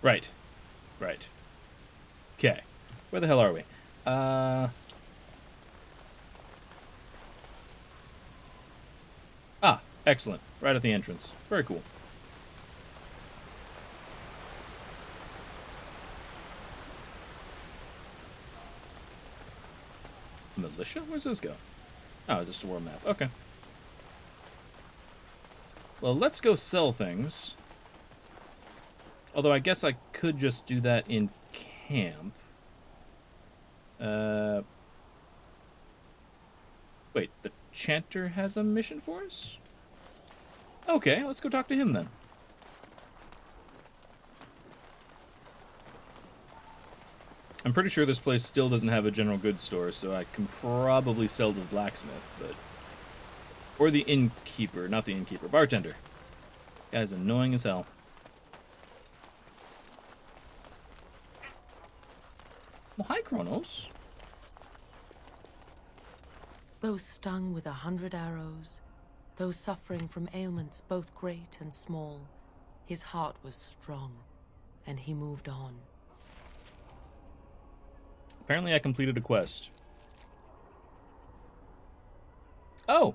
Right. Right. Okay. Where the hell are we? Ah, excellent. Right at the entrance. Very cool. Militia? Where's this go? Oh, just a world map. Okay. Well, let's go sell things. Although I guess I could just do that in camp. Wait, the Chanter has a mission for us? Okay, let's go talk to him then. I'm pretty sure this place still doesn't have a general goods store, so I can probably sell to the blacksmith, but... Or the innkeeper, not the innkeeper. Bartender. Guy's annoying as hell. Well, hi, Kronos. Those stung with 100 arrows, those suffering from ailments both great and small, his heart was strong, and he moved on. Apparently I completed a quest. Oh!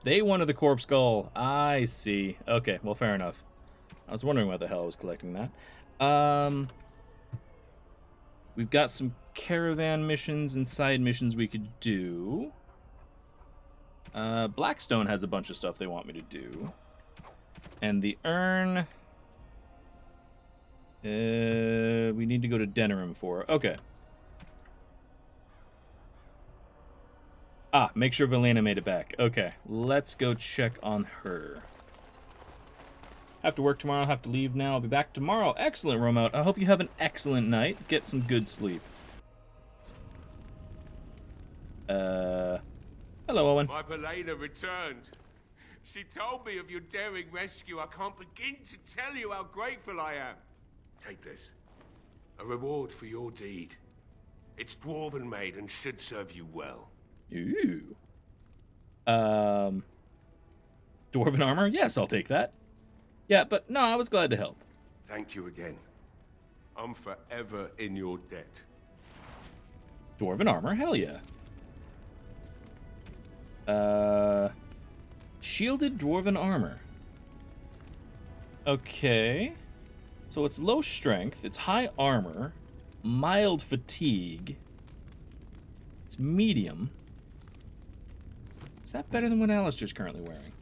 They wanted the corpse skull. I see. Okay, well, fair enough. I was wondering why the hell I was collecting that. We've got some caravan missions and side missions we could do. Blackstone has a bunch of stuff they want me to do. And the urn... we need to go to Denerim for. Okay. Ah, make sure Valena made it back. Okay, let's go check on her. Have to work tomorrow, have to leave now. I'll be back tomorrow. Excellent, Romout. I hope you have an excellent night. Get some good sleep. Hello, Owen. My Valena returned. She told me of your daring rescue. I can't begin to tell you how grateful I am. Take this. A reward for your deed. It's dwarven made and should serve you well. Ooh. Dwarven armor? Yes, I'll take that. Yeah, but no, I was glad to help. Thank you again. I'm forever in your debt. Dwarven armor? Hell yeah. Shielded dwarven armor. Okay. So it's low strength, it's high armor, mild fatigue, it's medium. Is that better than what Alistair's currently wearing?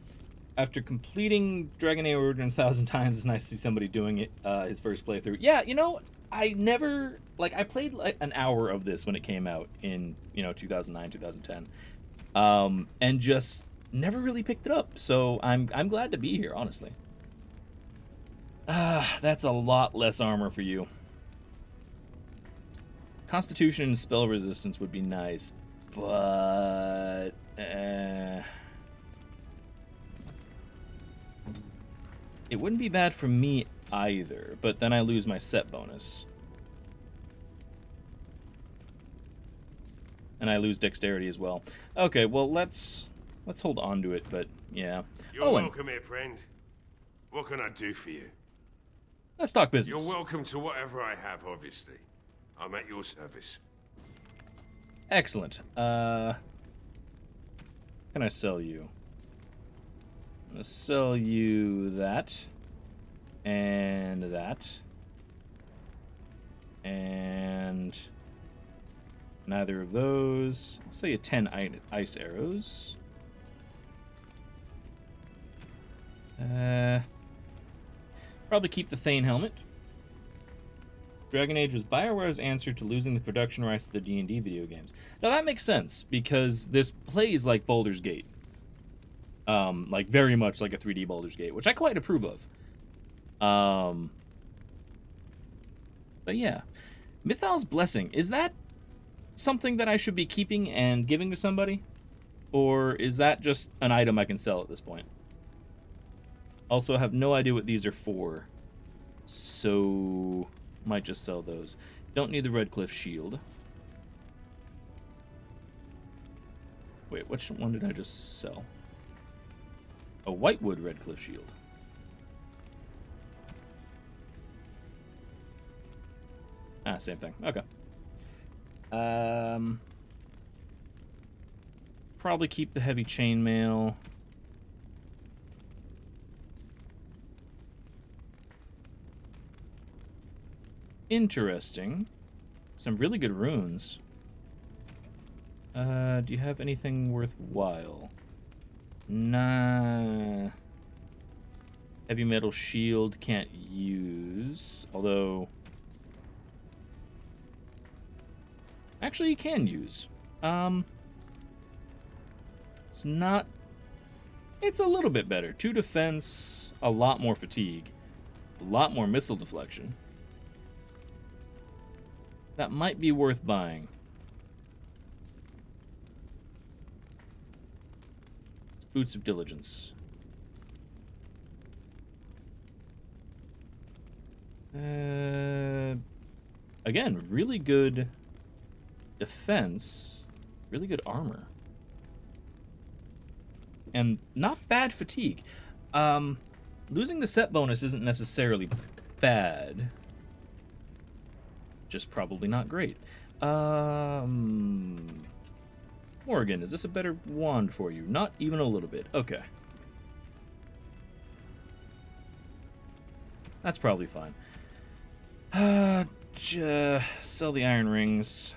After completing Dragon Age Origin 1,000 times, it's nice to see somebody doing it, his first playthrough. Yeah, you know, I never, like, I played like an hour of this when it came out in, 2009, 2010. And just never really picked it up. So I'm glad to be here, honestly. That's a lot less armor for you. Constitution and spell resistance would be nice, but it wouldn't be bad for me either, but then I lose my set bonus. And I lose dexterity as well. Okay, well, let's hold on to it, but yeah. You're welcome here, friend. What can I do for you? Let's talk business. You're welcome to whatever I have, obviously. I'm at your service. Excellent. What can I sell you? I'm gonna sell you that. And that. And neither of those. I'll sell you 10 ice arrows. Probably keep the Thane helmet. Dragon Age was BioWare's answer to losing the production rights to the D&D video games. Now that makes sense, because this plays like Baldur's Gate. Like very much like a 3D Baldur's Gate, which I quite approve of. But yeah. Mythal's Blessing, is that something that I should be keeping and giving to somebody? Or is that just an item I can sell at this point? Also, I have no idea what these are for. So might just sell those. Don't need the Redcliffe shield. Wait, which one did I just sell? A Whitewood Redcliffe shield. Ah, same thing. Okay. Probably keep the heavy chainmail. Interesting. Some really good runes. Do you have anything worthwhile? Nah. Heavy metal shield can't use. Although... actually, you can use. It's not... it's a little bit better. 2 defense, a lot more fatigue, a lot more missile deflection. That might be worth buying. It's Boots of Diligence. Again, really good defense, really good armor. And not bad fatigue. Losing the set bonus isn't necessarily bad. Just probably not great. Morgan, is this a better wand for you? Not even a little bit. Okay. That's probably fine. Sell the iron rings.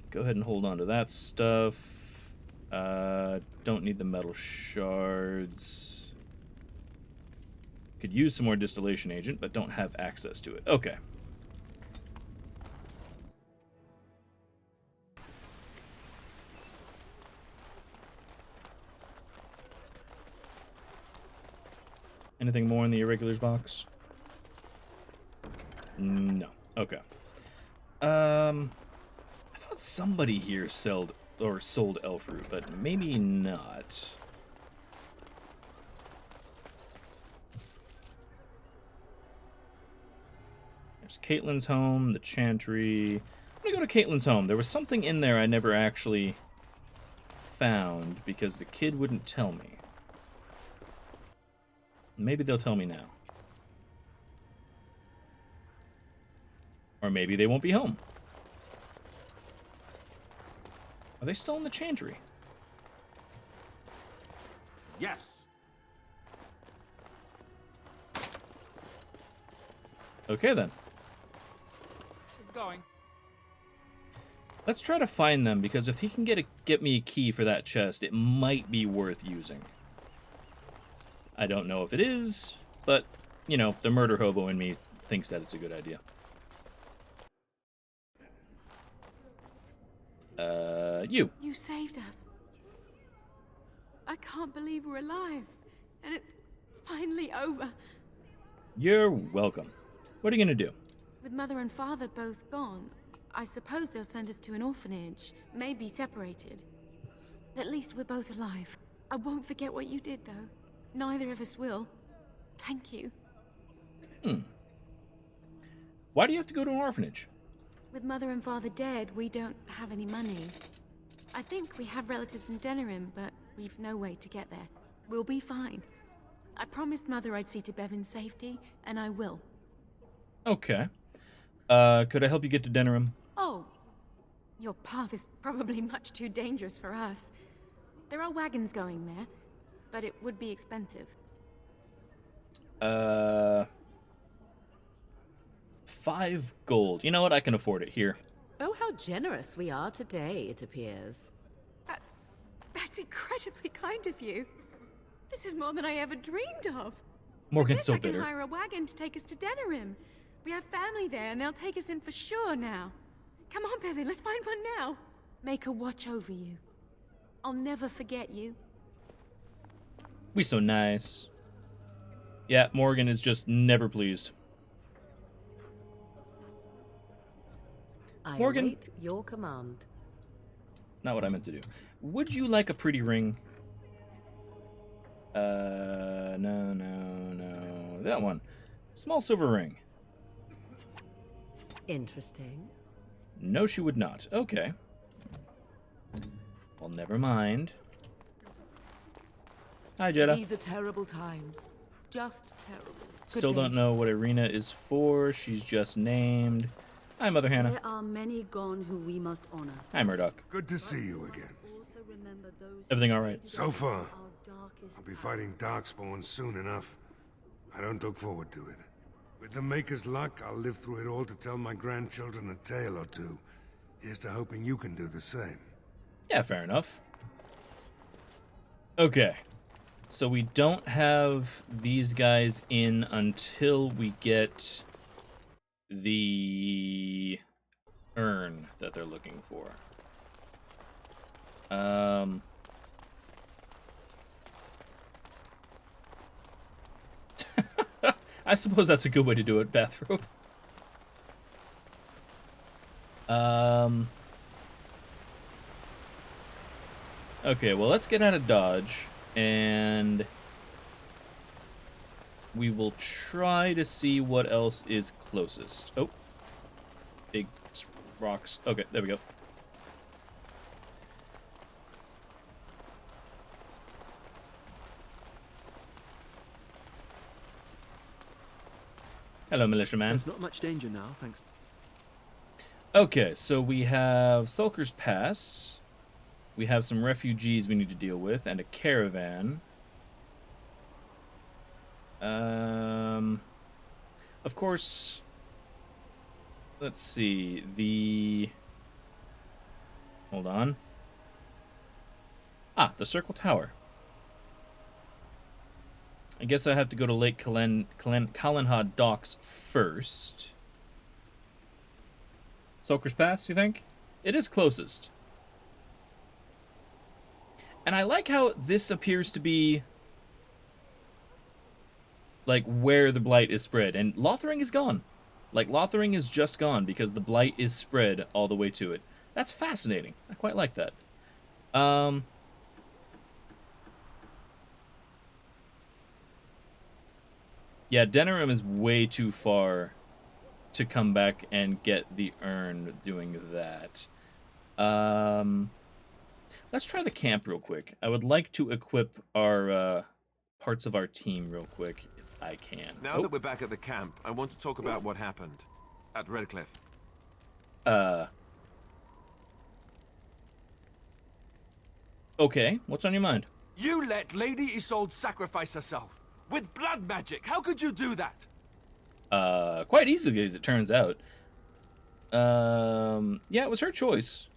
Go ahead and hold on to that stuff. Don't need the metal shards. Could use some more distillation agent, but don't have access to it. Okay. Anything more in the irregulars box? No. Okay. I thought somebody here sold elf root, but maybe not. There's Caitlin's home, the chantry. I'm gonna go to Caitlin's home. There was something in there I never actually found because the kid wouldn't tell me. Maybe they'll tell me now. Or maybe they won't be home. Are they still in the chantry? Yes. Okay, then. Keep going. Let's try to find them, because if he can get me a key for that chest, it might be worth using. I don't know if it is, but, you know, the murder hobo in me thinks that it's a good idea. You. You saved us. I can't believe we're alive. And it's finally over. You're welcome. What are you gonna do? With Mother and Father both gone, I suppose they'll send us to an orphanage, maybe separated. At least we're both alive. I won't forget what you did, though. Neither of us will. Thank you. Why do you have to go to an orphanage? With Mother and Father dead, we don't have any money. I think we have relatives in Denerim, but we've no way to get there. We'll be fine. I promised Mother I'd see to Bevan's safety, and I will. Okay. Could I help you get to Denerim? Oh, your path is probably much too dangerous for us. There are wagons going there, but it would be expensive. 5 gold. You know what? I can afford it. Here. Oh, how generous we are today, it appears. That's incredibly kind of you. This is more than I ever dreamed of. Morgan's so I can bitter. hire a wagon to take us to Denerim. We have family there, and they'll take us in for sure now. Come on, Bevan, let's find one now. Make her watch over you. I'll never forget you. We so nice. Yeah, Morgan is just never pleased. I Morgan. await your command. Not what I meant to do. Would you like a pretty ring? No. That one. Small silver ring. Interesting. No, she would not. Okay. Well, never mind. Hi, Jeddah. These are terrible times. Just terrible. Still day. don't know what Irina is for. She's just named. Hi, Mother Hannah. There are many gone who we must honor. Hi, Murdoch. Good to see you again. Also remember those Everything all right? So far. our darkest I'll be fighting Darkspawn soon enough. I don't look forward to it. With the Maker's luck, I'll live through it all to tell my grandchildren a tale or two. Here's to hoping you can do the same. Yeah, fair enough. Okay. So we don't have these guys in until we get the urn that they're looking for. I suppose that's a good way to do it, bathrobe. Okay, well, let's get out of Dodge, and we will try to see what else is closest. Oh, big rocks. Okay, there we go. Hello, militiaman. There's not much danger now, thanks. Okay, so we have Sulker's Pass. We have some refugees we need to deal with, and a caravan. Of course, let's see, hold on. Ah, the Circle Tower. I guess I have to go to Lake Calanhad docks first. Sulker's Pass, you think? It is closest. And I like how this appears to be like where the blight is spread. And Lothering is gone. Like, Lothering is just gone because the blight is spread all the way to it. That's fascinating. I quite like that. Yeah, Denerim is way too far to come back and get the urn doing that. Let's try the camp real quick. I would like to equip our parts of our team real quick, if I can. Now that we're back at the camp, I want to talk about what happened at Redcliffe. Okay, what's on your mind? You let Lady Isolde sacrifice herself with blood magic. How could you do that? Quite easily, as it turns out. Yeah, it was her choice.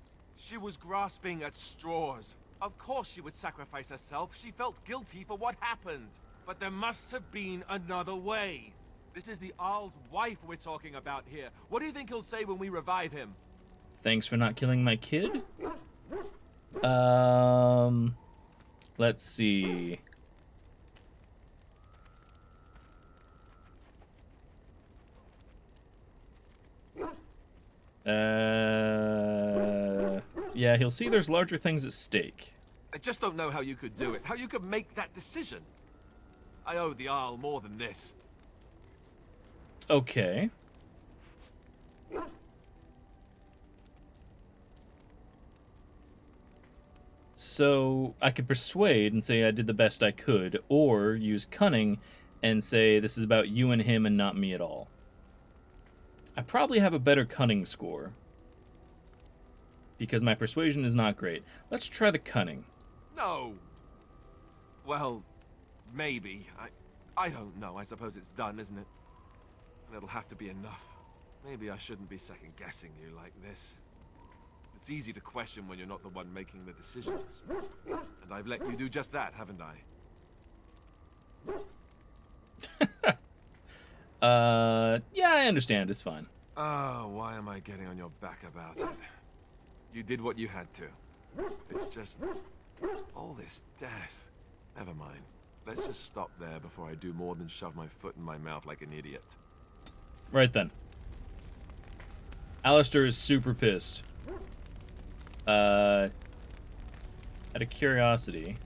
She was grasping at straws. Of course she would sacrifice herself. She felt guilty for what happened. But there must have been another way. This is the Arl's wife we're talking about here. What do you think he'll say when we revive him? Thanks for not killing my kid? Let's see. Yeah, he'll see there's larger things at stake. I just don't know how you could do it. How you could make that decision. I owe the Arl more than this. Okay. So I could persuade and say I did the best I could, or use cunning and say this is about you and him and not me at all. I probably have a better cunning score, because my persuasion is not great. Let's try the cunning. No. Well, maybe. I don't know. I suppose it's done, isn't it? And it'll have to be enough. Maybe I shouldn't be second-guessing you like this. It's easy to question when you're not the one making the decisions. And I've let you do just that, haven't I? Yeah, I understand. It's fine. Oh, why am I getting on your back about it? You did what you had to. It's just... all this death. Never mind. Let's just stop there before I do more than shove my foot in my mouth like an idiot. Right then. Alistair is super pissed. Out of curiosity.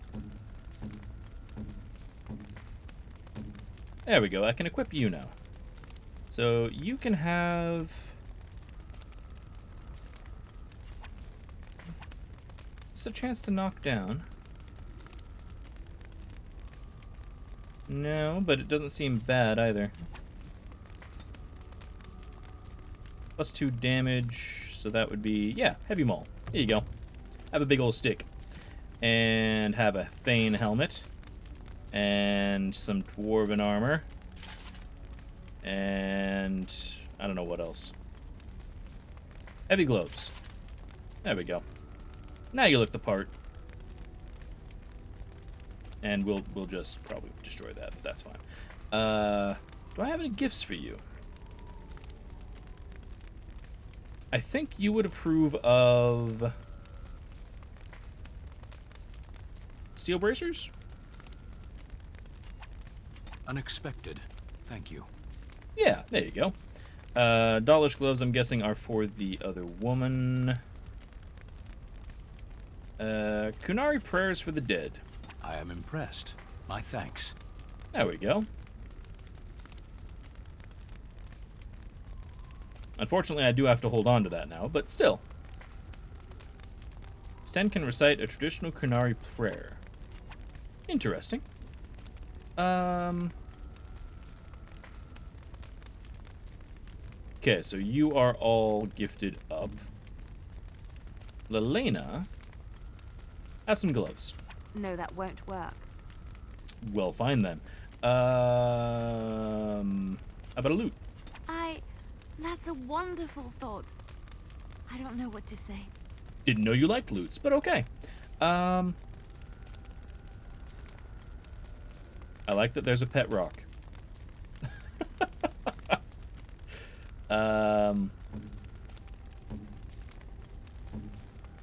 There we go. I can equip you now. So you can have... it's a chance to knock down. No, but it doesn't seem bad either. +2 damage, so that would be, yeah, heavy maul. There you go. Have a big old stick. And have a Thane helmet. And some dwarven armor. And I don't know what else. Heavy gloves. There we go. Now you look the part. And we'll just probably destroy that, but that's fine. Do I have any gifts for you? I think you would approve of steel bracers? Unexpected. Thank you. Yeah, there you go. Dollish gloves, I'm guessing, are for the other woman. Kunari prayers for the dead. I am impressed. My thanks. There we go. Unfortunately, I do have to hold on to that now, but still. Sten can recite a traditional Kunari prayer. Interesting. Okay, so you are all gifted up. Lelena, have some gloves. No, that won't work. Well, fine then. How about a loot? That's a wonderful thought. I don't know what to say. Didn't know you liked loots, but okay. I like that there's a pet rock.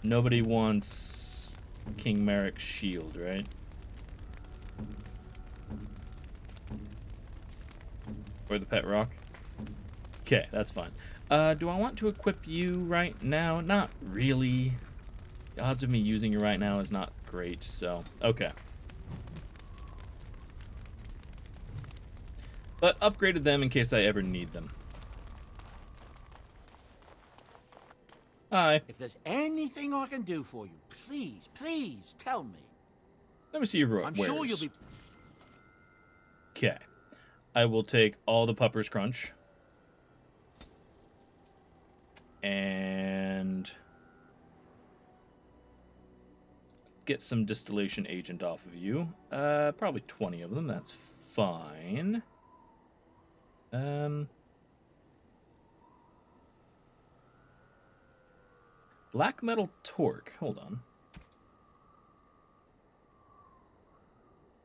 Nobody wants King Merrick's shield, right? Or the pet rock? Okay, that's fine. Do I want to equip you right now? Not really. The odds of me using you right now is not great, so okay. But upgraded them in case I ever need them. Hi. If there's anything I can do for you, please, please tell me. Let me see your wares. I'm sure you'll be... Okay. I will take all the Pupper's Crunch. And get some distillation agent off of you. Probably 20 of them. That's fine. Black metal torque. Hold on.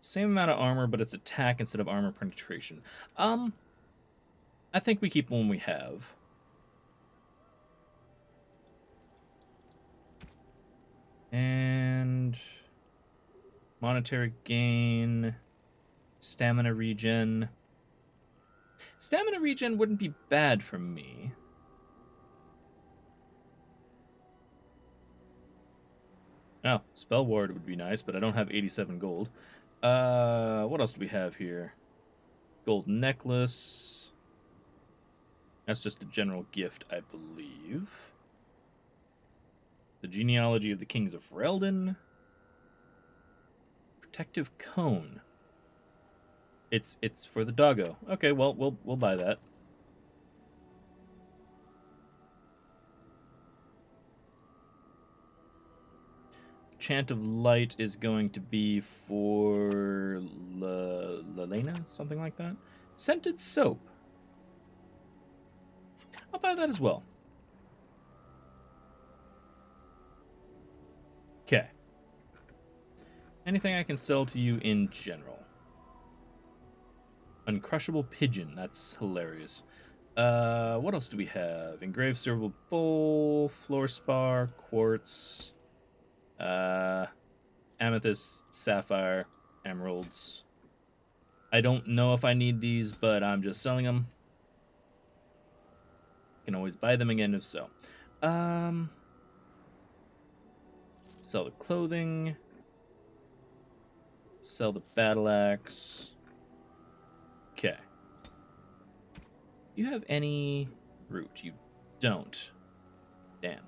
Same amount of armor, but it's attack instead of armor penetration. I think we keep one we have. And monetary gain, stamina regen. Stamina regen wouldn't be bad for me. Oh, spell ward would be nice, but I don't have 87 gold. What else do we have here? Gold necklace. That's just a general gift, I believe. The genealogy of the kings of Ferelden. Protective cone. It's for the doggo. Okay, well we'll buy that. Chant of Light is going to be for Lelena, something like that. Scented soap. I'll buy that as well. Okay. Anything I can sell to you in general? Uncrushable pigeon. That's hilarious. What else do we have? Engraved silver bowl, floor spar, quartz, amethyst, sapphire, emeralds. I don't know if I need these, but I'm just selling them. Can always buy them again if so. Sell the clothing. Sell the battle axe. Okay. You have any root? You don't. Damn.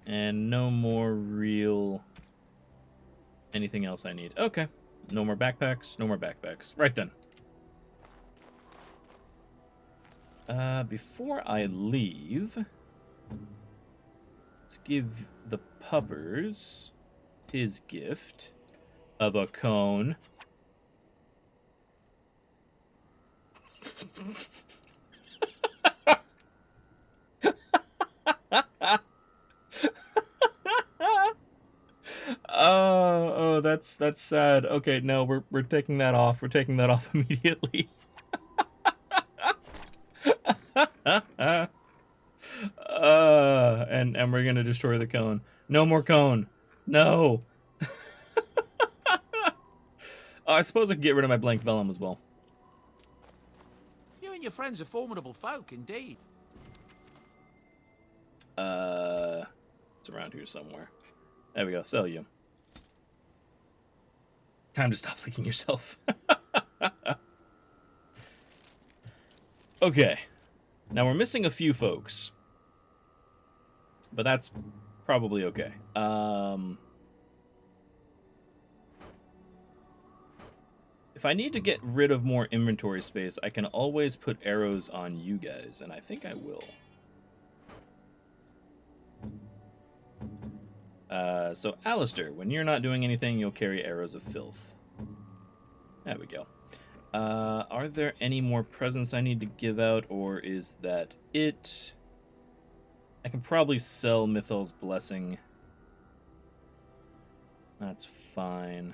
And no more real anything else I need. Okay. No more backpacks. No more backpacks. Right then. Before I leave, let's give the puppers his gift of a cone. Oh, that's sad. Okay, no, we're taking that off. We're taking that off immediately. And we're gonna destroy the cone. No more cone. No. Oh, I suppose I can get rid of my blank vellum as well. You and your friends are formidable folk, indeed. It's around here somewhere. There we go. Sell you. Time to stop leaking yourself. Okay. Now we're missing a few folks. But that's probably okay. If I need to get rid of more inventory space, I can always put arrows on you guys, and I think I will. So Alistair, when you're not doing anything, you'll carry arrows of filth. There we go. Are there any more presents I need to give out, or is that it? I can probably sell Mythal's Blessing. That's fine.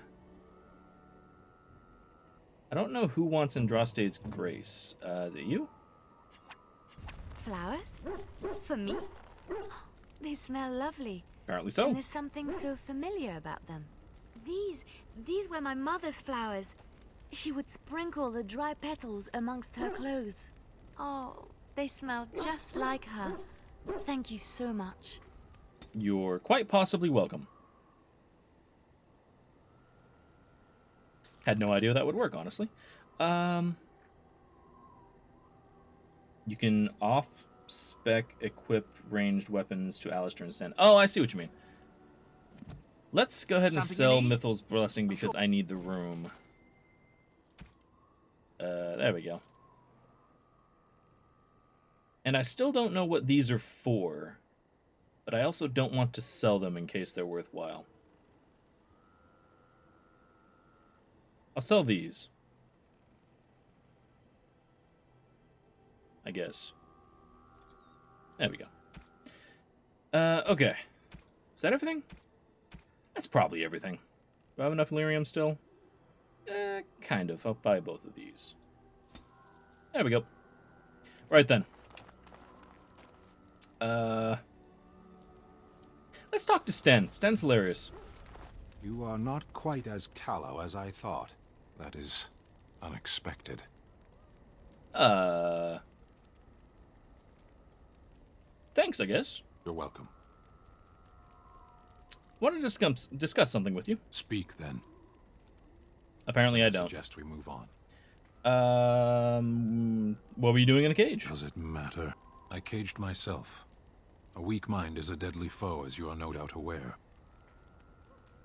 I don't know who wants Andraste's Grace. Is it you? Flowers? For me? They smell lovely. Apparently so. And there's something so familiar about them. These were my mother's flowers. She would sprinkle the dry petals amongst her clothes. Oh, they smell just like her. Thank you so much. You're quite possibly welcome. Had no idea that would work, honestly. You can off-spec equip ranged weapons to Alistair instead. Oh, I see what you mean. Let's go ahead and sell Mythal's Blessing because I need the room. There we go. And I still don't know what these are for, but I also don't want to sell them in case they're worthwhile. I'll sell these. I guess. There we go. Okay. Is that everything? That's probably everything. Do I have enough lyrium still? Kind of. I'll buy both of these. There we go. Right then. Let's talk to Sten. Sten's hilarious. You are not quite as callow as I thought. That is unexpected. Thanks, I guess. You're welcome. Want to discuss something with you? Speak, then. Apparently I don't. Suggest we move on. What were you doing in the cage? Does it matter? I caged myself. A weak mind is a deadly foe, as you are no doubt aware.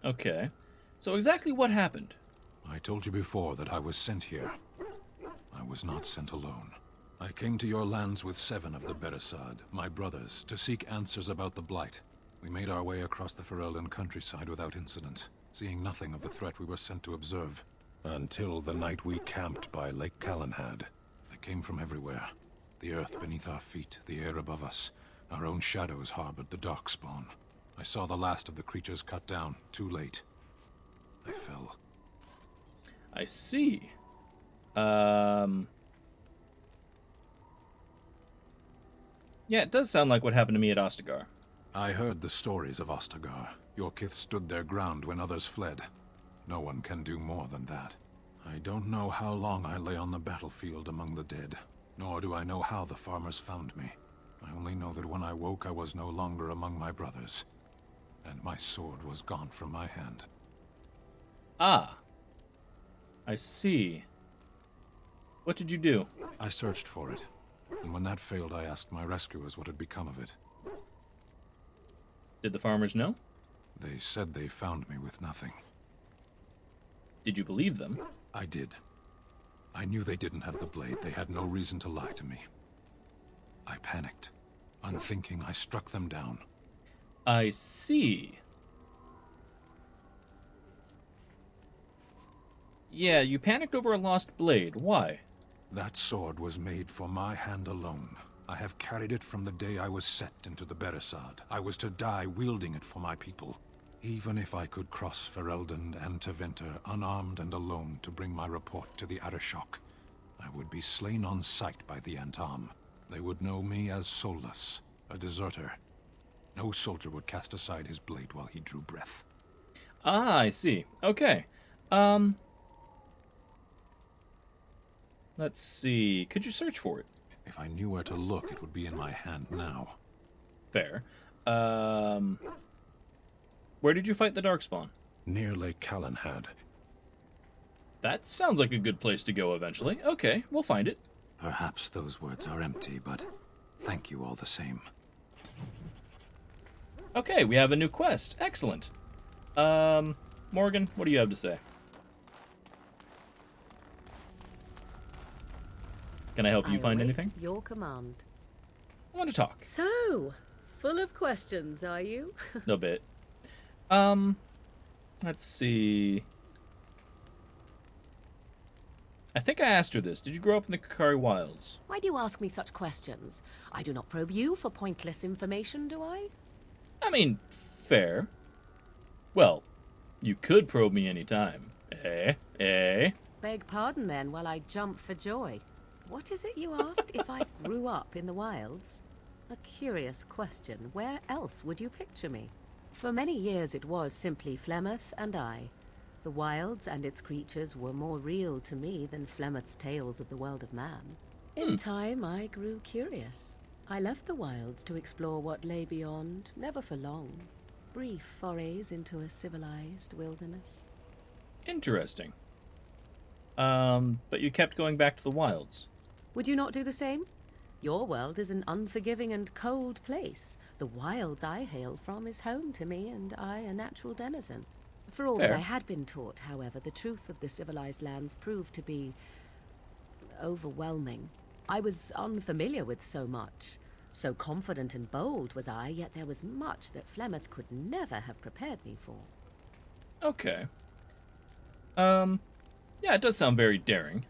Okay. So exactly what happened? I told you before that I was sent here. I was not sent alone. I came to your lands with 7 of the Beresad, my brothers, to seek answers about the Blight. We made our way across the Ferelden countryside without incident, seeing nothing of the threat we were sent to observe. Until the night we camped by Lake Calanhad. They came from everywhere. The earth beneath our feet, the air above us. Our own shadows harbored the darkspawn. I saw the last of the creatures cut down, too late. I fell. I see. Yeah, it does sound like what happened to me at Ostagar. I heard the stories of Ostagar. Your kith stood their ground when others fled. No one can do more than that. I don't know how long I lay on the battlefield among the dead, nor do I know how the farmers found me. I only know that when I woke, I was no longer among my brothers, and my sword was gone from my hand. Ah. I see. What did you do? I searched for it, and when that failed, I asked my rescuers what had become of it. Did the farmers know? They said they found me with nothing. Did you believe them? I did. I knew they didn't have the blade. They had no reason to lie to me. I panicked. Unthinking, I struck them down. I see. Yeah, you panicked over a lost blade. Why? That sword was made for my hand alone. I have carried it from the day I was set into the Beresad. I was to die wielding it for my people. Even if I could cross Ferelden and Tevinter unarmed and alone to bring my report to the Arishok, I would be slain on sight by the Antam. They would know me as soulless, a deserter. No soldier would cast aside his blade while he drew breath. Ah, I see. Okay. Let's see. Could you search for it? If I knew where to look, it would be in my hand now. Fair. Where did you fight the Darkspawn? Near Lake Calanhad. That sounds like a good place to go eventually. Okay, we'll find it. Perhaps those words are empty, but thank you all the same. Okay, we have a new quest. Excellent. Morgan, what do you have to say? Can I help you find anything? Your command. I want to talk. So, full of questions, are you? A bit. Let's see. I think I asked her this. Did you grow up in the Kakari Wilds? Why do you ask me such questions? I do not probe you for pointless information, do I? I mean, fair. Well, you could probe me anytime. Eh? Beg pardon then while I jump for joy. What is it you asked if I grew up in the wilds? A curious question. Where else would you picture me? For many years it was simply Flemeth and I. The wilds and its creatures were more real to me than Flemeth's tales of the world of man. In time I grew curious. I left the wilds to explore what lay beyond, never for long. Brief forays into a civilized wilderness. Interesting. But you kept going back to the wilds. Would you not do the same? Your world is an unforgiving and cold place. The wilds I hail from is home to me, and I a natural denizen. For all that I had been taught, however, the truth of the civilized lands proved to be overwhelming. I was unfamiliar with so much. So confident and bold was I, yet there was much that Flemeth could never have prepared me for. Okay. Yeah, it does sound very daring.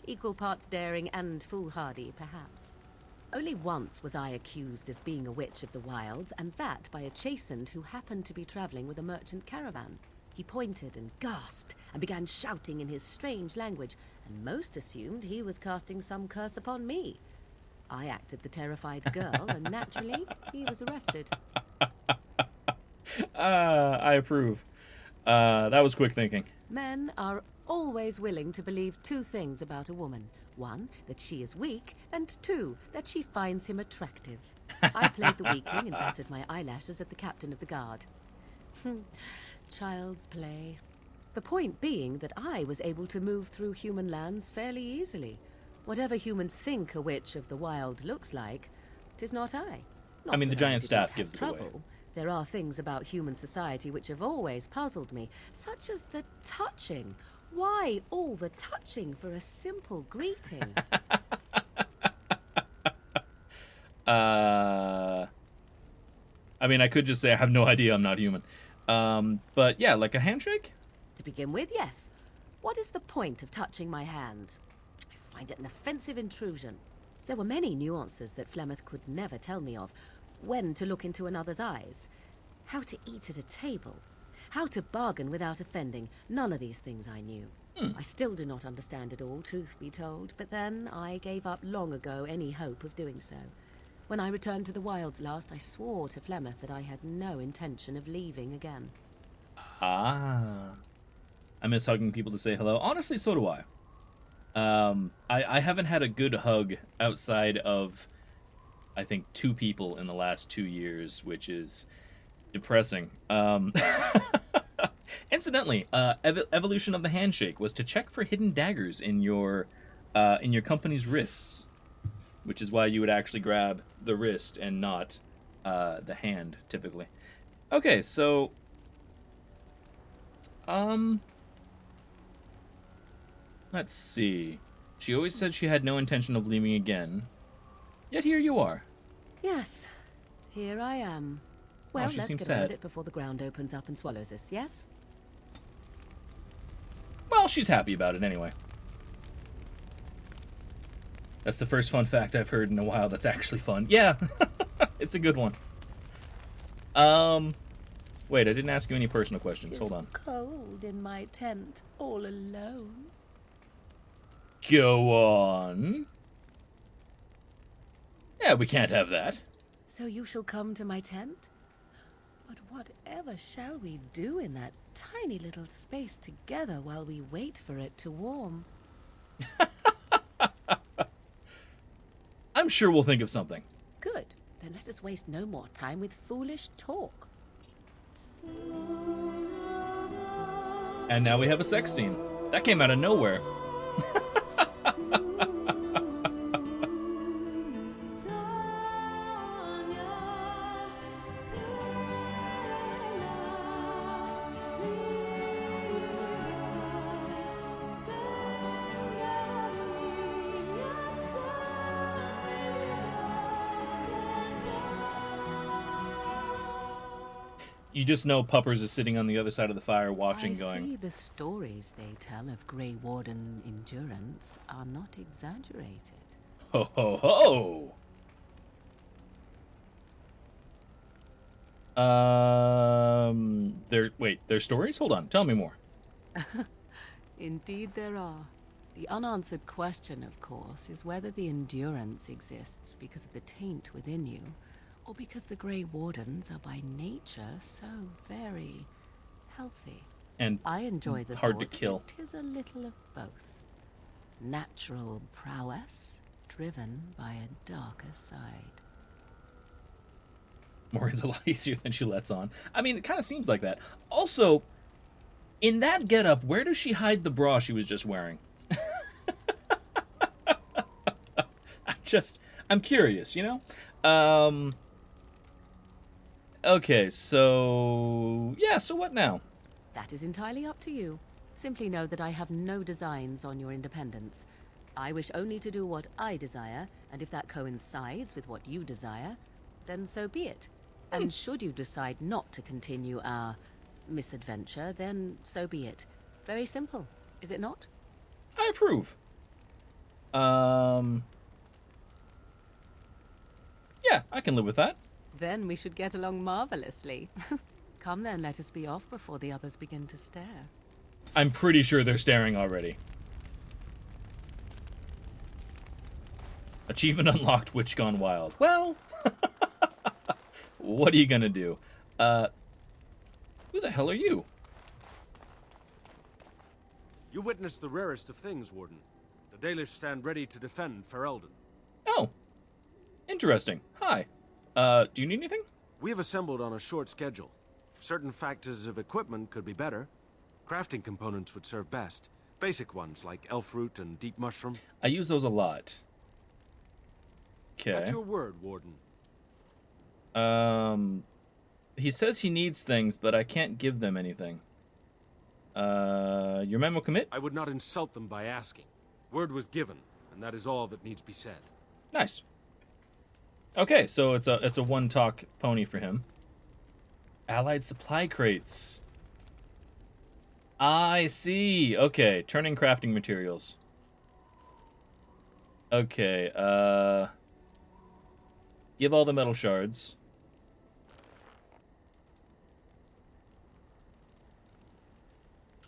Equal parts daring and foolhardy, perhaps. Only once was I accused of being a witch of the wilds, and that by a chastened who happened to be traveling with a merchant caravan. He pointed and gasped, and began shouting in his strange language, and most assumed he was casting some curse upon me. I acted the terrified girl, and naturally, he was arrested. I approve. That was quick thinking. Men are always willing to believe two things about a woman. One, that she is weak, and two, that she finds him attractive. I played the weakling and battered my eyelashes at the captain of the guard. Child's play. The point being that I was able to move through human lands fairly easily. Whatever humans think a witch of the wild looks like, 'tis not I. Not I mean, the that giant did staff not have gives it trouble. away. There are things about human society which have always puzzled me, such as the touching. Why all the touching for a simple greeting? I mean, I could just say I have no idea, I'm not human. But yeah, like a handshake? To begin with, yes. What is the point of touching my hand? I find it an offensive intrusion. There were many nuances that Flemeth could never tell me of. When to look into another's eyes. How to eat at a table. How to bargain without offending. None of these things I knew. I still do not understand it all, truth be told, but then I gave up long ago any hope of doing so. When I returned to the wilds last, I swore to Flemeth that I had no intention of leaving again. Ah. I miss hugging people to say hello. Honestly, so do I. I haven't had a good hug outside of, I think, 2 people in the last 2 years, which is depressing. Incidentally, evolution of the handshake was to check for hidden daggers in your company's wrists, which is why you would actually grab the wrist and not the hand, typically. Okay, so Let's see. She always said she had no intention of leaving again. Yet here you are. Yes, here I am. Well, she let's seems get on with sad. it before the ground opens up and swallows us, yes? Well, she's happy about it anyway. That's the first fun fact I've heard in a while that's actually fun. Yeah, it's a good one. Wait, I didn't ask you any personal questions. Hold on. Cold in my tent, all alone. Go on. Yeah, we can't have that. So you shall come to my tent? But whatever shall we do in that tiny little space together while we wait for it to warm? I'm sure we'll think of something. Good. Then let us waste no more time with foolish talk. And now we have a sex scene. That came out of nowhere. You just know Puppers is sitting on the other side of the fire watching, I going, see the stories they tell of Grey Warden endurance are not exaggerated. ho ho ho! There's stories? Hold on, tell me more. Indeed there are. The unanswered question, of course, is whether the endurance exists because of the taint within you, or because the Grey Wardens are by nature so very healthy. And I enjoy the hard to thought kill. that 'tis a little of both. Natural prowess, driven by a darker side. Maureen's a lot easier than she lets on. I mean, it kind of seems like that. Also, in that getup, where does she hide the bra she was just wearing? I'm curious, you know? Okay, so... yeah, so what now? That is entirely up to you. Simply know that I have no designs on your independence. I wish only to do what I desire, and if that coincides with what you desire, then so be it. And should you decide not to continue our misadventure, then so be it. Very simple, is it not? I approve. Yeah, I can live with that. Then we should get along marvelously. Come then, let us be off before the others begin to stare. I'm pretty sure they're staring already. Achievement unlocked, Witch Gone Wild. Well, what are you gonna do? Who the hell are you? You witnessed the rarest of things, Warden. The Dalish stand ready to defend Ferelden. Oh, interesting. Hi. Do you need anything? We have assembled on a short schedule. Certain factors of equipment could be better. Crafting components would serve best. Basic ones like elf root and deep mushroom. I use those a lot. Okay. At your word, Warden. He says he needs things, but I can't give them anything. Your memo commit? I would not insult them by asking. Word was given, and that is all that needs to be said. Nice. Okay, so it's a one-talk pony for him. Allied supply crates. I see. Okay, turning crafting materials. Okay, give all the metal shards.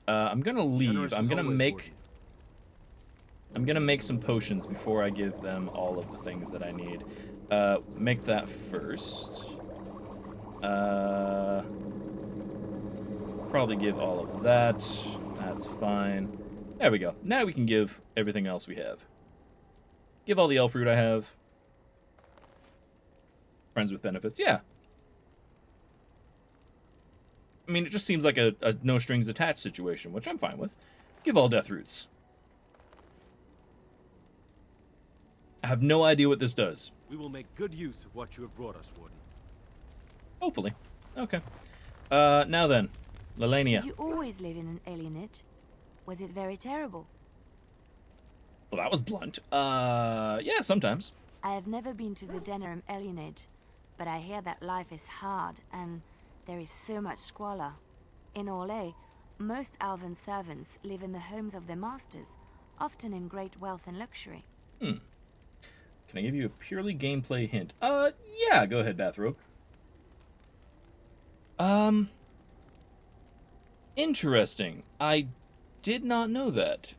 I'm gonna leave. I'm gonna make some potions before I give them all of the things that I need. Make that first. Probably give all of that. That's fine. There we go. Now we can give everything else we have. Give all the elf fruit I have. Friends with benefits. Yeah. I mean, it just seems like a no strings attached situation, which I'm fine with. Give all death roots. I have no idea what this does. We will make good use of what you have brought us, Warden. Hopefully. Okay. Now then. Lelania. Did you always live in an alienage? Was it very terrible? Well, that was blunt. Yeah, sometimes. I have never been to the Denerim alienage, but I hear that life is hard and there is so much squalor. In Orlais, most Alvan servants live in the homes of their masters, often in great wealth and luxury. Can I give you a purely gameplay hint? Yeah, go ahead, Bathrobe. Interesting. I did not know that.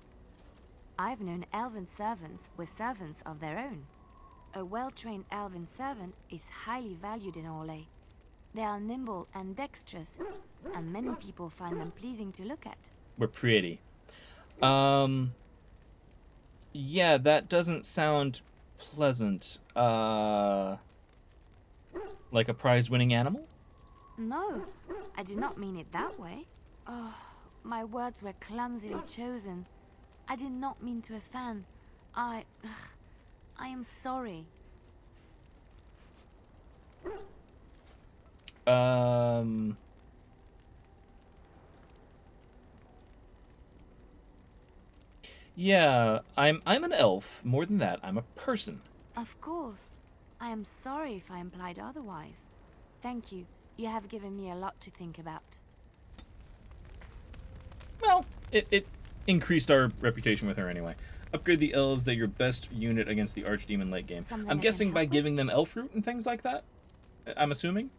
I've known elven servants with servants of their own. A well-trained elven servant is highly valued in Orlais. They are nimble and dexterous, and many people find them pleasing to look at. We're pretty. Yeah, that doesn't sound pleasant. Like a prize-winning animal? No, I did not mean it that way. Oh, my words were clumsily chosen. I did not mean to offend. I am sorry. Yeah, I'm an elf. More than that, I'm a person. Of course. I am sorry if I implied otherwise. Thank you. You have given me a lot to think about. Well, it increased our reputation with her anyway. Upgrade the elves, they're your best unit against the archdemon late game. Something I'm I guessing can by help giving them elf root and things like that? I'm assuming?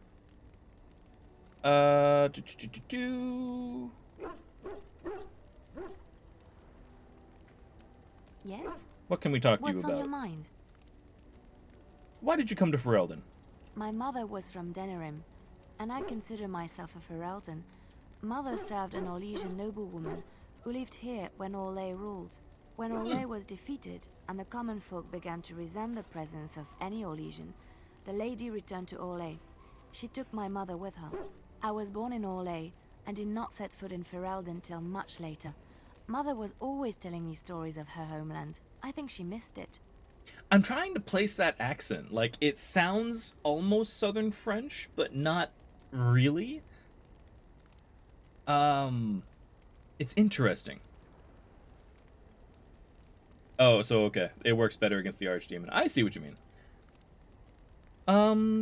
Yes? What can we talk to you What's about? on your mind? Why did you come to Ferelden? My mother was from Denerim, and I consider myself a Ferelden. Mother served an Orlesian noblewoman who lived here when Orlais ruled. When Orlais was defeated and the common folk began to resent the presence of any Orlesian, the lady returned to Orlais. She took my mother with her. I was born in Orlais and did not set foot in Ferelden till much later. Mother was always telling me stories of her homeland. I think she missed it. I'm trying to place that accent. Like, it sounds almost Southern French, but not really. It's interesting. Oh, so okay. It works better against the archdemon. I see what you mean.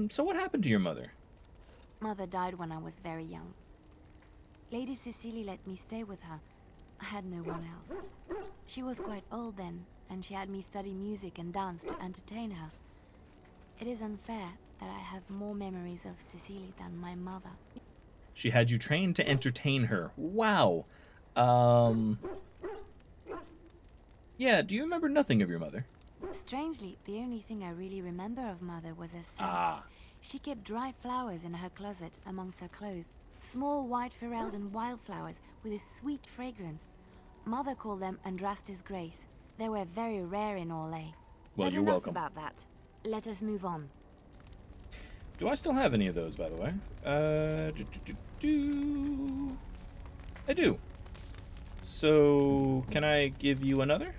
So what happened to your mother? Mother died when I was very young. Lady Cecily let me stay with her. I had no one else. She was quite old then, and she had me study music and dance to entertain her. It is unfair that I have more memories of Cecily than my mother. She had you trained to entertain her. Wow. Yeah, do you remember nothing of your mother? Strangely, the only thing I really remember of Mother was her scent. She kept dried flowers in her closet amongst her clothes. Small white Ferelden wildflowers with a sweet fragrance. Mother called them Andrastis Grace. They were very rare in Orlais. Well, But you're enough welcome. about that. Let us move on. Do I still have any of those, by the way? I do. So, can I give you another?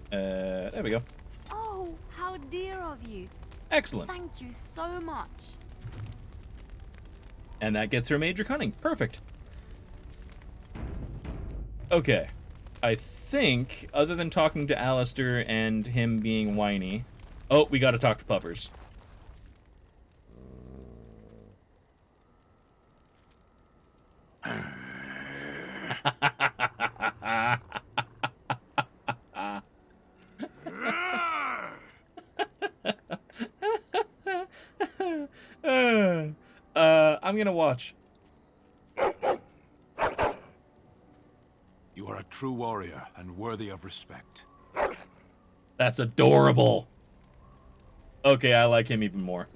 There we go. Oh, how dear of you. Excellent. Thank you so much. And that gets her major cunning. Perfect. Okay. I think, other than talking to Alistair and him being whiny... Oh, we gotta talk to Puppers. I'm gonna watch. You are a true warrior and worthy of respect. That's adorable. Okay, I like him even more.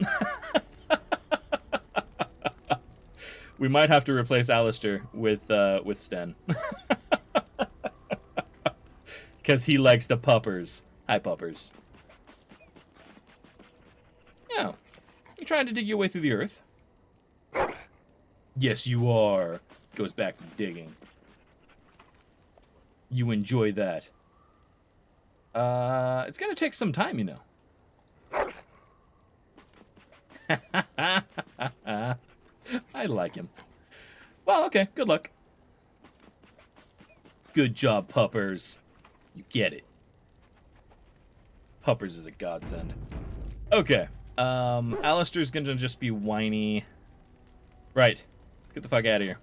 We might have to replace Alistair with Sten. Because he likes the puppers. Hi, puppers. Yeah. You trying to dig your way through the earth? Yes, you are. Goes back to digging. You enjoy that. It's gonna take some time, you know. I I like him. Well, okay, good luck. Good job, puppers. You get it. Puppers is a godsend. Okay. Alistair's gonna just be whiny. Right. Let's get the fuck out of here.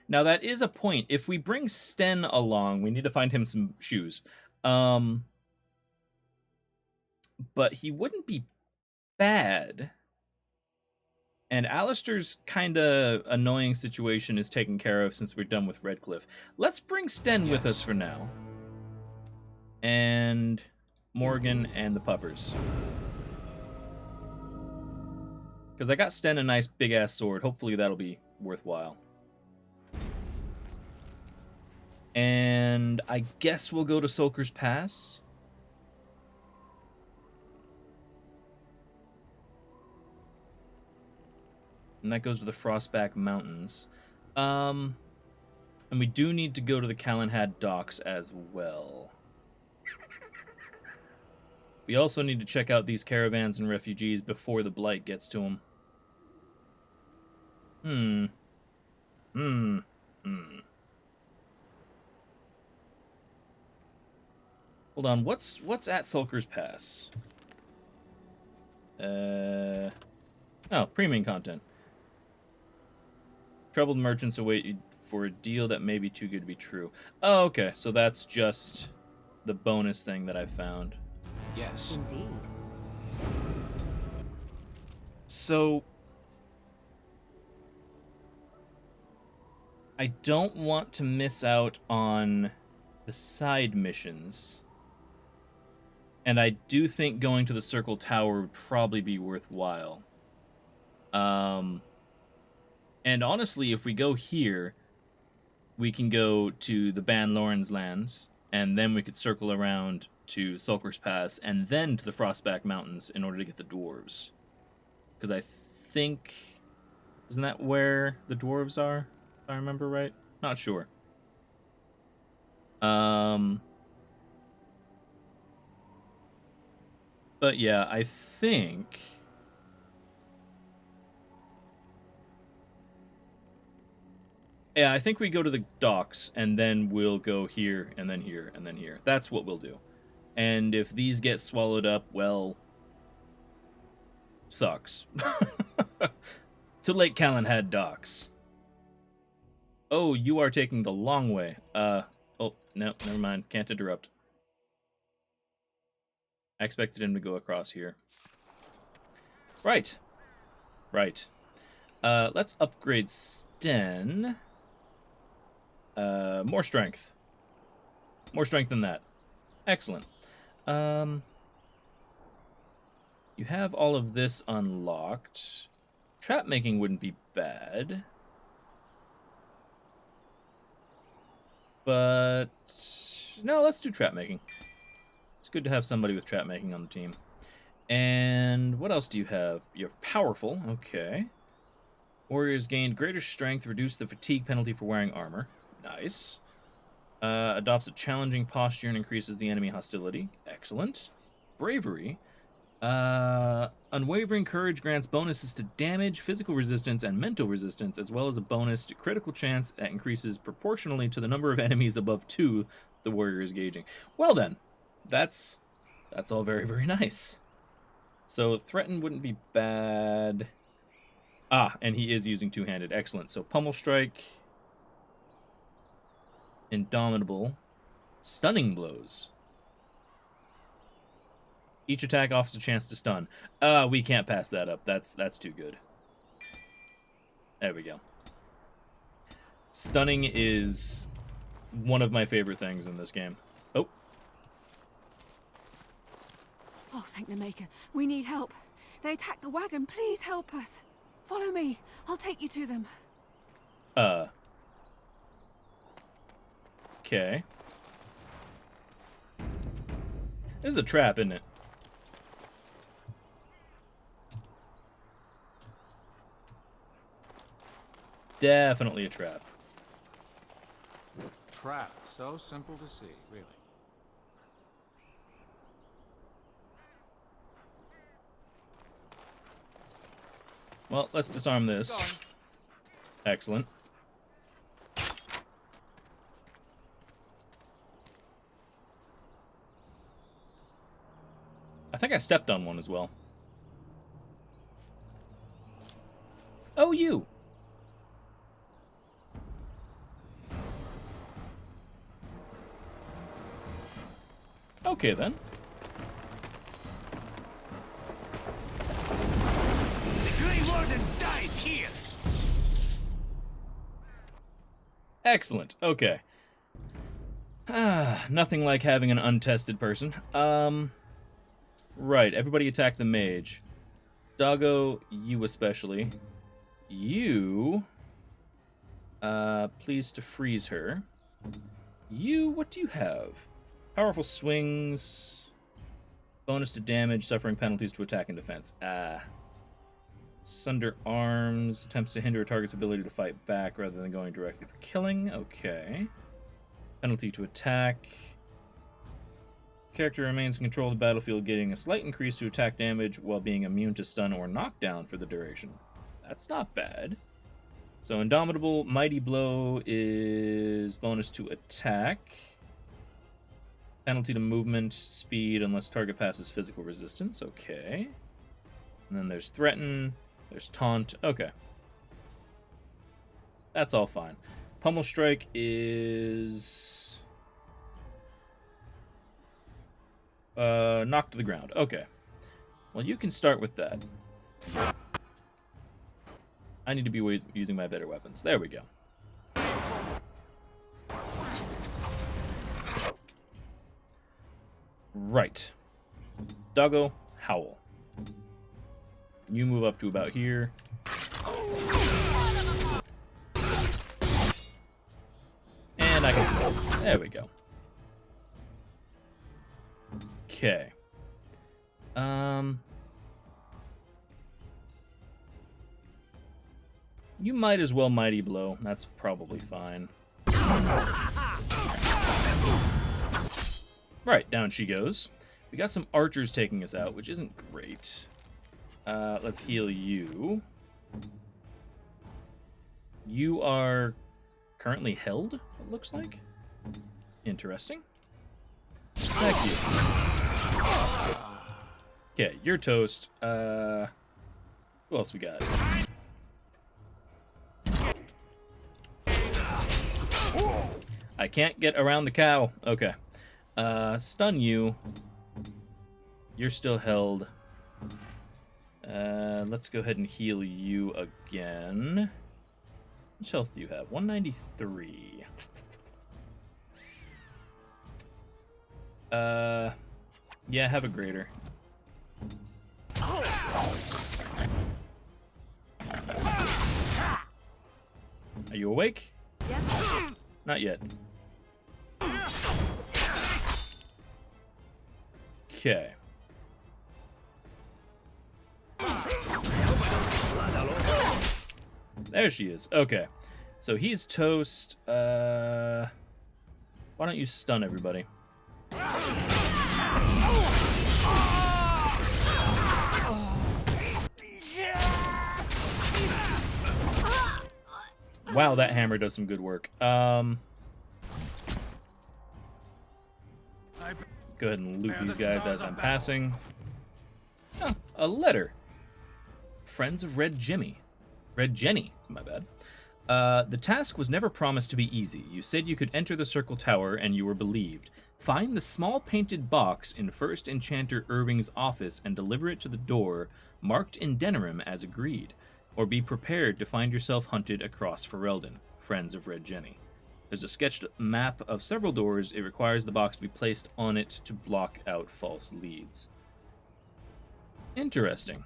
Now that is a point. If we bring Sten along, we need to find him some shoes. But he wouldn't be bad. And Alistair's kinda annoying situation is taken care of since we're done with Redcliffe. Let's bring Sten with us for now. And Morgan and the puppers. Because I got Sten a nice big-ass sword. Hopefully that'll be worthwhile. And I guess we'll go to Sulker's Pass. And that goes to the Frostback Mountains. And we do need to go to the Calanhad docks as well. We also need to check out these caravans and refugees before the Blight gets to them. Hold on, what's at Sulker's Pass? Oh, premium content. Troubled merchants await for a deal that may be too good to be true. Oh, okay, so that's just the bonus thing that I found. Yes. Indeed. So I don't want to miss out on the side missions. And I do think going to the Circle Tower would probably be worthwhile. And honestly, if we go here, we can go to the Ban Loren's lands, and then we could circle around to Sulker's Pass, and then to the Frostback Mountains in order to get the dwarves. Because I think... Isn't that where the dwarves are? If I remember right? Not sure. But yeah, I think... Yeah, I think we go to the docks, and then we'll go here, and then here, and then here. That's what we'll do. And if these get swallowed up, well... Sucks. To Lake Calanhad docks. Oh, you are taking the long way. Oh, no, never mind. Can't interrupt. I expected him to go across here. Right. Right. Let's upgrade Sten. More strength. More strength than that. Excellent. You have all of this unlocked. Trap making wouldn't be bad. But no, let's do trap making. It's good to have somebody with trap making on the team. And what else do you have? You have powerful, okay. Warriors gained greater strength, reduce the fatigue penalty for wearing armor. Nice. Adopts a challenging posture and increases the enemy hostility. Excellent. Bravery. Unwavering courage grants bonuses to damage, physical resistance, and mental resistance, as well as a bonus to critical chance that increases proportionally to the number of enemies above 2 the warrior is gauging. Well then, that's all very, very nice. So threaten wouldn't be bad. Ah, and he is using two-handed. Excellent. So pummel strike, indomitable, stunning blows. Each attack offers a chance to stun. We can't pass that up. That's too good. There we go. Stunning is one of my favorite things in this game. Oh. Oh, thank the Maker. We need help. They attacked the wagon. Please help us. Follow me. I'll take you to them. Okay. This is a trap, isn't it? Definitely a trap. Trap. So simple to see, really. Well, let's disarm this. Excellent. I think I stepped on one as well. Oh, you! Okay, then. The Grey Warden dies here! Excellent. Okay. Nothing like having an untested person. Right, everybody attack the mage. Doggo, you especially. You... please to freeze her. You, what do you have? Powerful swings. Bonus to damage, suffering penalties to attack and defense. Sunder arms. Attempts to hinder a target's ability to fight back rather than going directly for killing. Okay. Penalty to attack. Character remains in control of the battlefield, getting a slight increase to attack damage while being immune to stun or knockdown for the duration. That's not bad. So Indomitable, Mighty Blow is bonus to attack. Penalty to movement, speed, unless target passes physical resistance. Okay. And then there's Threaten, there's Taunt. Okay. That's all fine. Pummel Strike is... knocked to the ground. Okay. Well, you can start with that. I need to be using my better weapons. There we go. Right. Doggo, Howl. You move up to about here. And I can smoke. There we go. Okay. You might as well Mighty Blow. That's probably fine. Right, down she goes. We got some archers taking us out, which isn't great. Let's heal you. You are currently held, it looks like. Interesting. Thank you. Okay, you're toast. Who else we got? I can't get around the cow. Okay. Stun you. You're still held. Let's go ahead and heal you again. How much health do you have? 193. Yeah, have a greater. Are you awake? Yeah. Not yet. Okay. There she is. Okay. So he's toast. Why don't you stun everybody? Wow, that hammer does some good work. Go ahead and loot these guys as I'm passing. Oh, a letter. Friends of Red Jenny, my bad. The task was never promised to be easy. You said you could enter the Circle Tower and you were believed. Find the small painted box in First Enchanter Irving's office and deliver it to the door marked in Denerim as agreed. Or be prepared to find yourself hunted across Ferelden. Friends of Red Jenny. There's a sketched map of several doors. It requires the box to be placed on it to block out false leads. Interesting.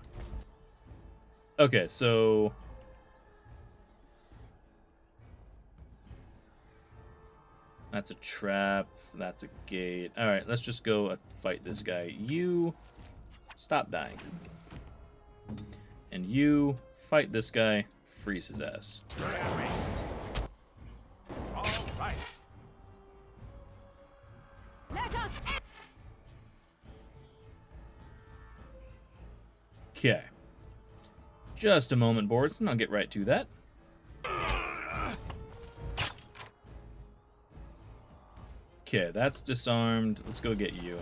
Okay, so... that's a trap. That's a gate. Alright, let's just go fight this guy. You... stop dying. And you... fight this guy. Freeze his ass. All right. Okay. Just a moment, Borson. I'll get right to that. Okay, that's disarmed. Let's go get you.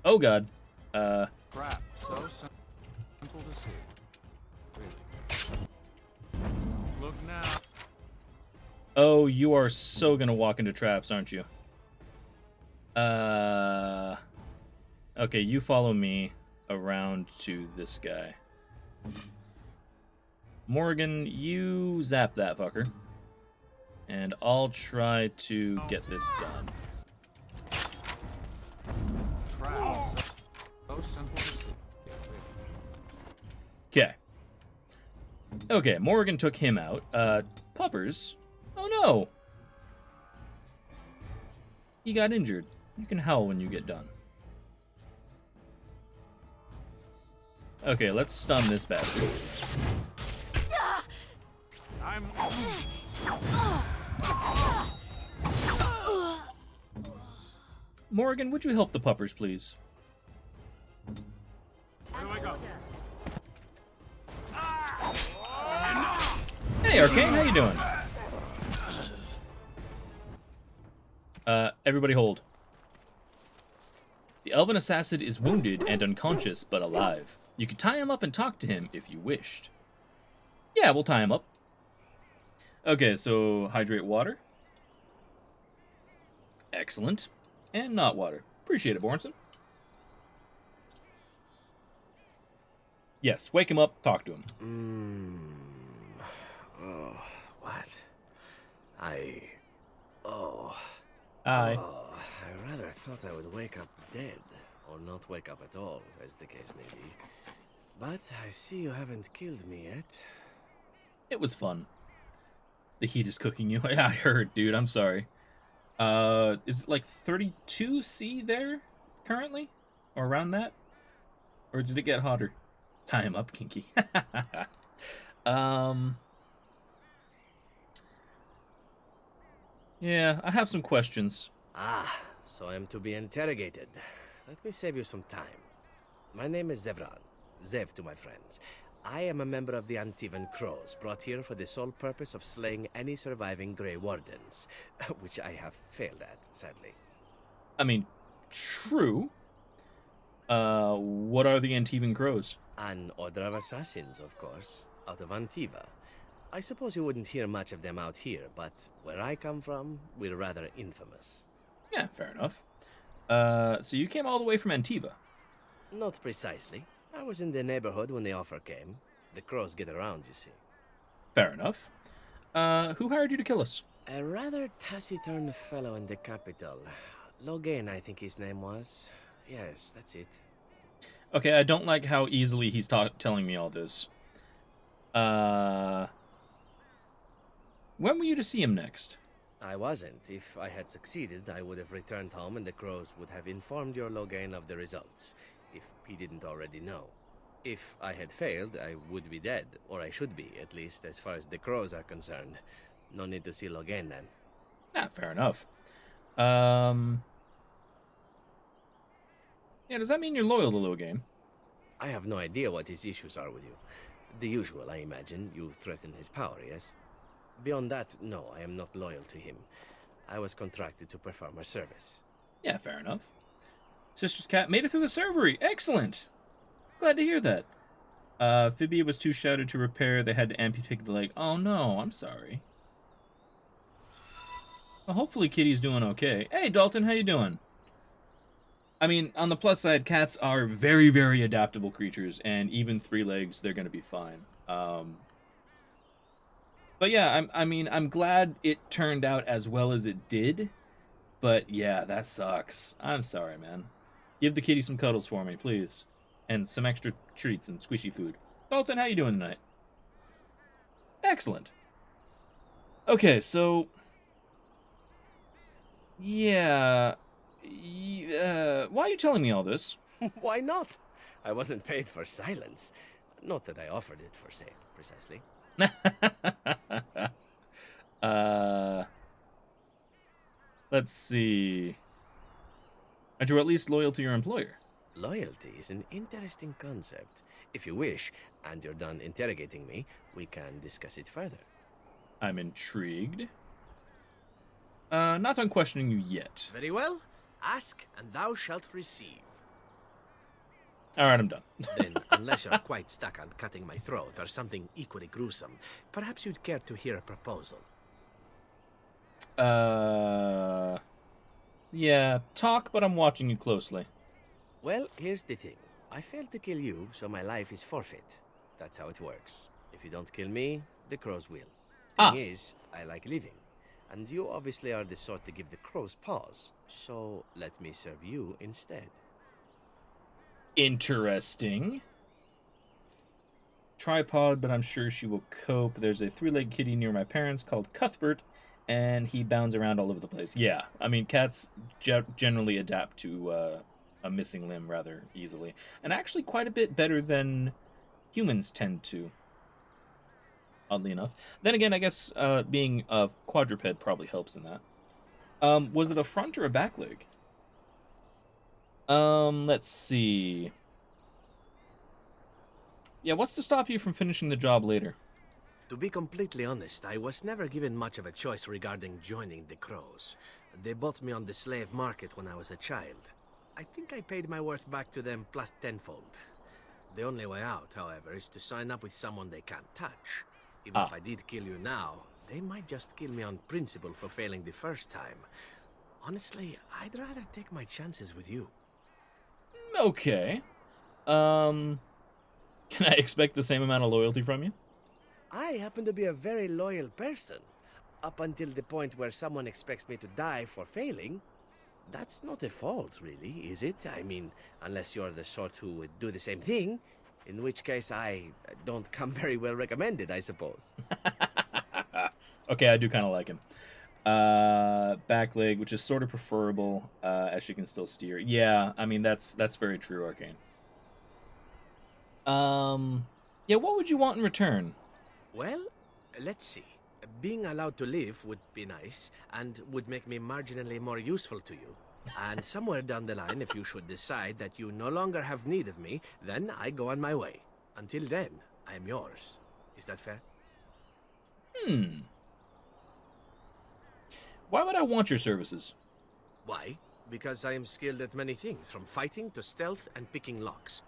Oh god. Crap, so simple to see. Really. Look now. Oh, you are so gonna walk into traps, aren't you? Okay, you follow me around to this guy. Morgan, you zap that fucker. And I'll try to get this done. Crap, so simple to see. Okay. Okay, Morgan took him out. Puppers? Oh no! He got injured. You can howl when you get done. Okay, let's stun this bastard. Morgan, would you help the puppers, please? Where do I go? Hey, Arcane, how you doing? Everybody hold. The elven assassin is wounded and unconscious, but alive. You could tie him up and talk to him if you wished. Yeah, we'll tie him up. Okay, so hydrate water. Excellent. And not water. Appreciate it, Bornson. Yes, wake him up, talk to him. Oh, what? Oh, Aye. I rather thought I would wake up dead, or not wake up at all, as the case may be. But I see you haven't killed me yet. It was fun. The heat is cooking you. Yeah, I heard, dude. I'm sorry. Is it like 32°C there currently? Or around that? Or did it get hotter? Tie him up, Kinky. Yeah, I have some questions. Ah, so I'm to be interrogated. Let me save you some time. My name is Zevran. Zev to my friends. I am a member of the Antivan Crows, brought here for the sole purpose of slaying any surviving Grey Wardens, which I have failed at, sadly. I mean, true. What are the Antivan Crows? An order of assassins, of course, out of Antiva. I suppose you wouldn't hear much of them out here, but where I come from, we're rather infamous. Yeah, fair enough. So you came all the way from Antiva? Not precisely. I was in the neighborhood when the offer came. The Crows get around, you see. Fair enough. Who hired you to kill us? A rather taciturn fellow in the capital. Logain, I think his name was. Yes, that's it. Okay, I don't like how easily he's telling me all this. When were you to see him next? I wasn't. If I had succeeded, I would have returned home and the Crows would have informed your Logain of the results, if he didn't already know. If I had failed, I would be dead, or I should be, at least as far as the Crows are concerned. No need to see Logain then. Ah, fair enough. Yeah, does that mean you're loyal to Logain? I have no idea what his issues are with you. The usual, I imagine. You threaten his power, yes? Beyond that, no, I am not loyal to him. I was contracted to perform a service. Yeah, fair enough. Sister's cat made it through the servery. Excellent. Glad to hear that. Fibia was too shattered to repair. They had to amputate the leg. Oh no, I'm sorry. Well, hopefully Kitty's doing okay. Hey, Dalton, how you doing? I mean, on the plus side, cats are very, very adaptable creatures, and even 3 legs, they're going to be fine. But yeah, I'm glad it turned out as well as it did. But yeah, that sucks. I'm sorry, man. Give the kitty some cuddles for me, please. And some extra treats and squishy food. Dalton, how you doing tonight? Excellent. Okay, so... Yeah... why are you telling me all this? Why not? I wasn't paid for silence. Not that I offered it for sale, precisely. Let's see. Aren't you at least loyal to your employer? Loyalty is an interesting concept. If you wish, and you're done interrogating me, we can discuss it further. I'm intrigued. Not done questioning you yet. Very well. Ask, and thou shalt receive. Alright, I'm done. Then, unless you're quite stuck on cutting my throat or something equally gruesome, perhaps you'd care to hear a proposal. Yeah, talk, but I'm watching you closely. Well, here's the thing. I failed to kill you, so my life is forfeit. That's how it works. If you don't kill me, the crows will. Thing is, I like living. And you obviously are the sort to give the crows pause. So, let me serve you instead. Interesting. Tripod, but I'm sure she will cope. There's a three-legged kitty near my parents called Cuthbert, and he bounds around all over the place. Yeah, I mean, cats generally adapt to a missing limb rather easily. And actually quite a bit better than humans tend to, oddly enough. Then again, I guess being a quadruped probably helps in that. Was it a front or a back leg? Let's see. Yeah, what's to stop you from finishing the job later? To be completely honest, I was never given much of a choice regarding joining the crows. They bought me on the slave market when I was a child. I think I paid my worth back to them plus tenfold. The only way out, however, is to sign up with someone they can't touch. Even if I did kill you now, they might just kill me on principle for failing the first time. Honestly, I'd rather take my chances with you. Okay. Can I expect the same amount of loyalty from you? I happen to be a very loyal person. Up until the point where someone expects me to die for failing. That's not a fault, really, is it? I mean, unless you're the sort who would do the same thing, in which case I don't come very well recommended, I suppose. Okay, I do kind of like him. Back leg, which is sort of preferable, as she can still steer. Yeah, I mean, that's very true, Arcane. Yeah, what would you want in return? Well, let's see. Being allowed to live would be nice, and would make me marginally more useful to you. And somewhere down the line, if you should decide that you no longer have need of me, then I go on my way. Until then, I am yours. Is that fair? Why would I want your services? Why? Because I am skilled at many things, from fighting to stealth and picking locks.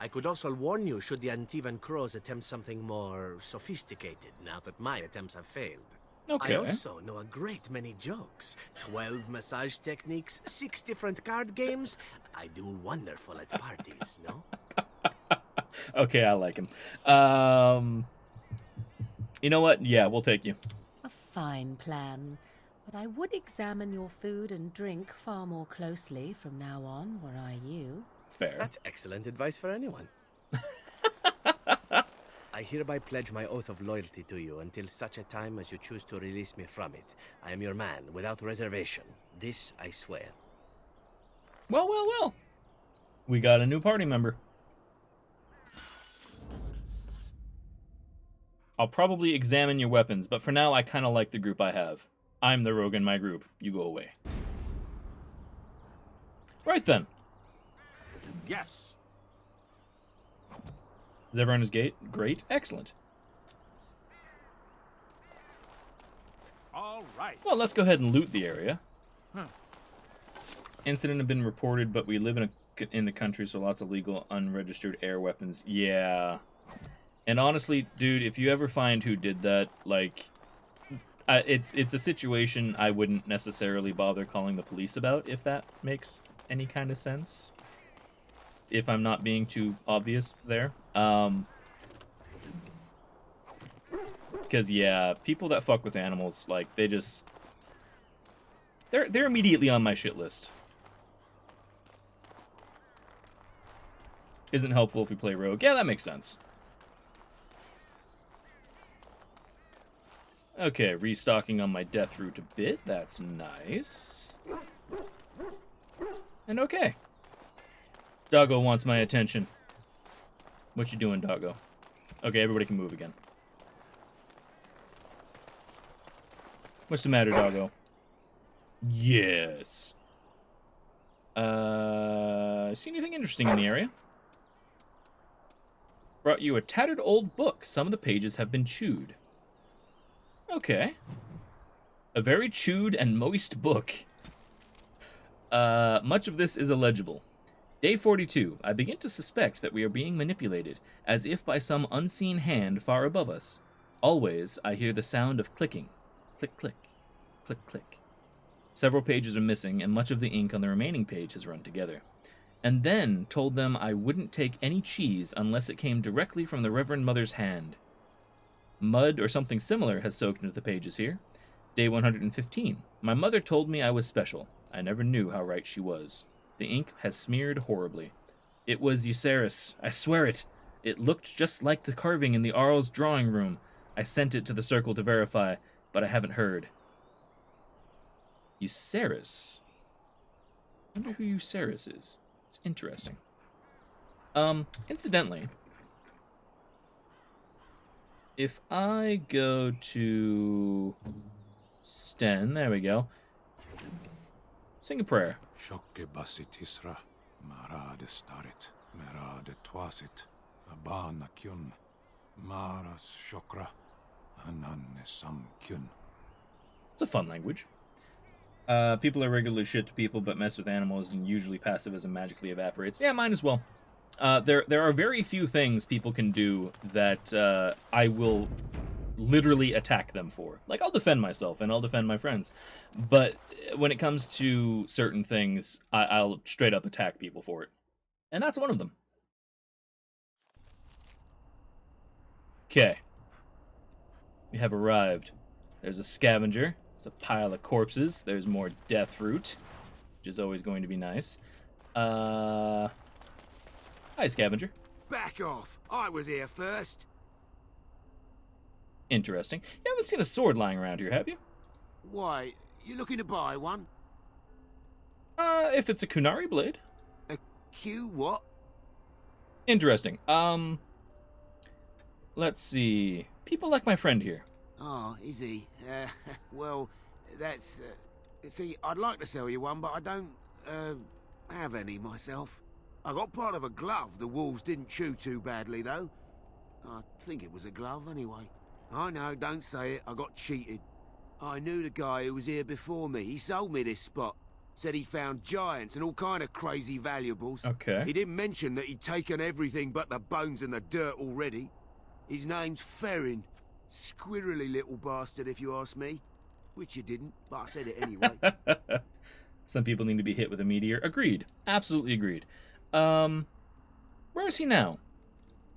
I could also warn you should the Antivan crows attempt something more sophisticated, now that my attempts have failed. Okay. I also know a great many jokes. 12 massage techniques, 6 different card games. I do wonderful at parties, no? Okay, I like him. You know what? Yeah, we'll take you. A fine plan. But I would examine your food and drink far more closely from now on, were I you. Fair. That's excellent advice for anyone. I hereby pledge my oath of loyalty to you until such a time as you choose to release me from it. I am your man, without reservation. This I swear. Well, well, well. We got a new party member. I'll probably examine your weapons, but for now I kind of like the group I have. I'm the rogue in my group. You go away. Right then. Yes. Is everyone is great? Excellent. All right. Well, let's go ahead and loot the area. Huh. Incident have been reported, but we live in the country, so lots of legal, unregistered air weapons. Yeah. And honestly, dude, if you ever find who did that, like, it's a situation I wouldn't necessarily bother calling the police about, if that makes any kind of sense. If I'm not being too obvious there. Because, yeah, people that fuck with animals, like, they just... They're immediately on my shit list. Isn't helpful if we play rogue. Yeah, that makes sense. Okay, restocking on my death route a bit. That's nice. And okay. Doggo wants my attention. What you doing, Doggo? Okay, everybody can move again. What's the matter, Doggo? Yes. See anything interesting in the area? Brought you a tattered old book. Some of the pages have been chewed. Okay. A very chewed and moist book. Much of this is illegible. Day 42. I begin to suspect that we are being manipulated, as if by some unseen hand far above us. Always, I hear the sound of clicking. Click, click. Click, click. Several pages are missing, and much of the ink on the remaining page has run together. And then told them I wouldn't take any cheese unless it came directly from the Reverend Mother's hand. Mud or something similar has soaked into the pages here. Day 115. My mother told me I was special. I never knew how right she was. The ink has smeared horribly. It was Euceris. I swear it. It looked just like the carving in the Arl's drawing room. I sent it to the circle to verify, but I haven't heard. Euceris? I wonder who Euceris is. It's interesting. Incidentally, if I go to Sten, there we go. Sing a prayer. Shokke basitisra, mara de starit, mera de twasit, abana kyun, maras shokra, ananne sam kyun. It's a fun language. People are regularly shit to people, but mess with animals, and usually pacifism magically evaporates. Yeah, mine as well. There are very few things people can do that I will literally attack them for. Like, I'll defend myself, and I'll defend my friends. But when it comes to certain things, I'll straight up attack people for it. And that's one of them. Okay. We have arrived. There's a scavenger. There's a pile of corpses. There's more death fruit, which is always going to be nice. Hi, scavenger. Back off. I was here first. Interesting. You haven't seen a sword lying around here, have you? Why, you looking to buy one? If it's a Kunari blade. A Q what? Interesting. Let's see. People like my friend here. Oh, is he? Well, that's... see, I'd like to sell you one, but I don't, have any myself. I got part of a glove the wolves didn't chew too badly, though. I think it was a glove, anyway. I know, don't say it. I got cheated. I knew the guy who was here before me. He sold me this spot. Said he found giants and all kind of crazy valuables. Okay. He didn't mention that he'd taken everything but the bones and the dirt already. His name's Ferrin. Squirrely little bastard, if you ask me. Which you didn't, but I said it anyway. Some people need to be hit with a meteor. Agreed. Absolutely agreed. Where is he now?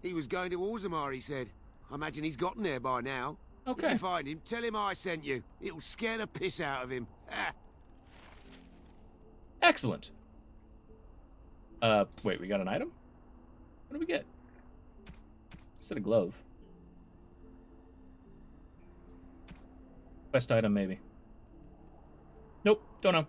He was going to Orzammar, he said. I imagine he's gotten there by now. Okay. If you find him, tell him I sent you. It'll scare the piss out of him. Excellent. Wait, we got an item? What do we get? Instead of glove. Quest item, maybe. Nope, don't know.